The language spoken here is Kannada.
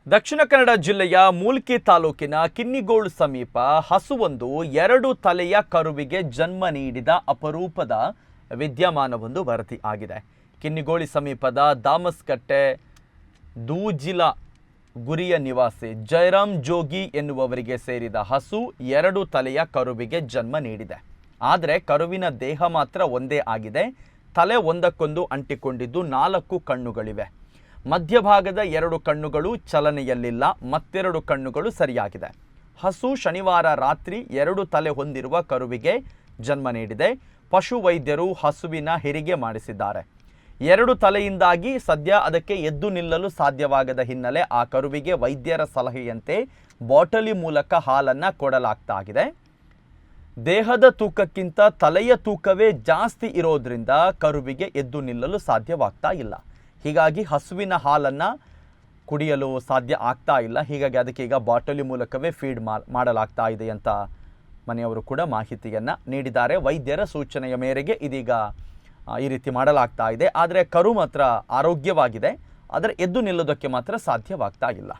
ದಕ್ಷಿಣ ಕನ್ನಡ ಜಿಲ್ಲೆಯ ಮೂಲ್ಕಿ ತಾಲೂಕಿನ ಕಿನ್ನಿಗೋಳು ಸಮೀಪ ಹಸುವೊಂದು 2 ತಲೆಯ ಕರುವಿಗೆ ಜನ್ಮ ನೀಡಿದ ಅಪರೂಪದ ವಿದ್ಯಮಾನವೊಂದು ವರದಿ ಆಗಿದೆ. ಕಿನ್ನಿಗೋಳಿ ಸಮೀಪದ ದಾಮಸ್ಕಟ್ಟೆ ದೂಜಿಲ ಗುರಿಯ ನಿವಾಸಿ ಜಯರಾಮ್ ಜೋಗಿ ಎನ್ನುವವರಿಗೆ ಸೇರಿದ ಹಸು 2 ತಲೆಯ ಕರುವಿಗೆ ಜನ್ಮ ನೀಡಿದೆ. ಆದರೆ ಕರುವಿನ ದೇಹ ಮಾತ್ರ ಒಂದೇ ಆಗಿದೆ. ತಲೆ ಒಂದಕ್ಕೊಂದು ಅಂಟಿಕೊಂಡಿದ್ದು 4 ಕಣ್ಣುಗಳಿವೆ. ಮಧ್ಯಭಾಗದ 2 ಕಣ್ಣುಗಳು ಚಲನೆಯಲ್ಲಿಲ್ಲ, ಮತ್ತೆರಡು ಕಣ್ಣುಗಳು ಸರಿಯಾಗಿದೆ. ಹಸು ಶನಿವಾರ ರಾತ್ರಿ 2 ತಲೆ ಹೊಂದಿರುವ ಕರುವಿಗೆ ಜನ್ಮ ನೀಡಿದೆ. ಪಶು ವೈದ್ಯರು ಹಸುವಿನ ಹೆರಿಗೆ ಮಾಡಿಸಿದ್ದಾರೆ. 2 ತಲೆಯಿಂದಾಗಿ ಸದ್ಯ ಅದಕ್ಕೆ ಎದ್ದು ನಿಲ್ಲಲು ಸಾಧ್ಯವಾಗದ ಹಿನ್ನೆಲೆ ಆ ಕರುವಿಗೆ ವೈದ್ಯರ ಸಲಹೆಯಂತೆ ಬಾಟಲಿ ಮೂಲಕ ಹಾಲನ್ನು ಕೊಡಲಾಗ್ತಾಗಿದೆ. ದೇಹದ ತೂಕಕ್ಕಿಂತ ತಲೆಯ ತೂಕವೇ ಜಾಸ್ತಿ ಇರೋದ್ರಿಂದ ಕರುವಿಗೆ ಎದ್ದು ನಿಲ್ಲಲು ಸಾಧ್ಯವಾಗ್ತಾ ಇಲ್ಲ. ಹೀಗಾಗಿ ಹಸುವಿನ ಹಾಲನ್ನು ಕುಡಿಯಲು ಸಾಧ್ಯ ಆಗ್ತಾ ಇಲ್ಲ. ಹೀಗಾಗಿ ಅದಕ್ಕೆ ಈಗ ಬಾಟಲಿ ಮೂಲಕವೇ ಫೀಡ್ ಮಾಡಲಾಗ್ತಾ ಇದೆ ಅಂತ ಮನೆಯವರು ಕೂಡ ಮಾಹಿತಿಯನ್ನು ನೀಡಿದ್ದಾರೆ. ವೈದ್ಯರ ಸೂಚನೆಯ ಮೇರೆಗೆ ಇದೀಗ ಈ ರೀತಿ ಮಾಡಲಾಗ್ತಾ ಇದೆ. ಆದರೆ ಕರು ಮಾತ್ರ ಆರೋಗ್ಯವಾಗಿದೆ, ಆದರೆ ಎದ್ದು ನಿಲ್ಲೋದಕ್ಕೆ ಮಾತ್ರ ಸಾಧ್ಯವಾಗ್ತಾ ಇಲ್ಲ.